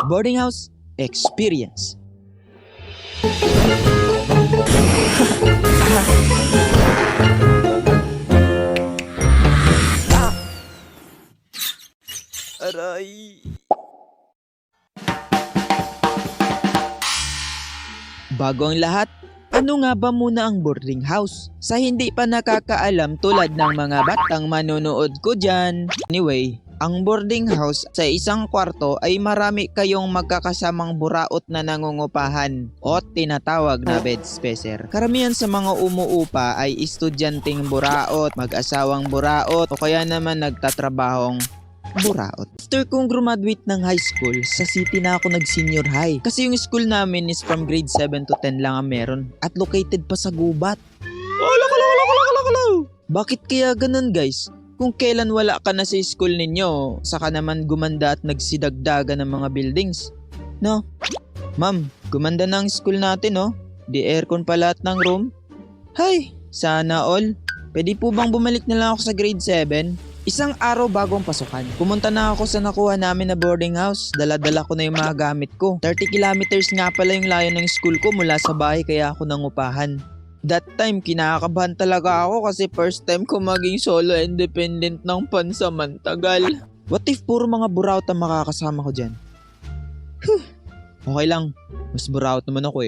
Boarding House Experience. Aray. Bago ang lahat, ano nga ba muna ang boarding house? Sa hindi pa nakakaalam tulad ng mga batang manonood ko dyan. Anyway, ang boarding house sa isang kwarto ay marami kayong magkakasamang buraot na nangungupahan o tinatawag na bed spacer. Karamihan sa mga umuupa ay estudyanteng buraot, mag-asawang buraot o kaya naman nagtatrabahong buraot. After kong graduate ng high school, sa city na ako nag-senior high. Kasi yung school namin is from grade 7 to 10 lang ang meron. At located pa sa gubat. Bakit kaya ganun guys? Kung kailan wala ka na sa school ninyo, saka naman gumanda at nagsidagdaga ng mga buildings. No? Ma'am, gumanda na ang school natin no? Di aircon pa lahat ng room. Hay, sana all. Pwede po bang bumalik na lang ako sa grade 7? Isang araw bagong pasukan, pumunta na ako sa nakuha namin na boarding house. Dala-dala ko na yung mga gamit ko. 30 kilometers nga pala yung layo ng school ko mula sa bahay kaya ako nangupahan. That time, kinakabahan talaga ako kasi first time ko maging solo independent ng pansamantagal. What if puro mga buraot ang makakasama ko dyan? Okay lang, mas buraot naman ako eh.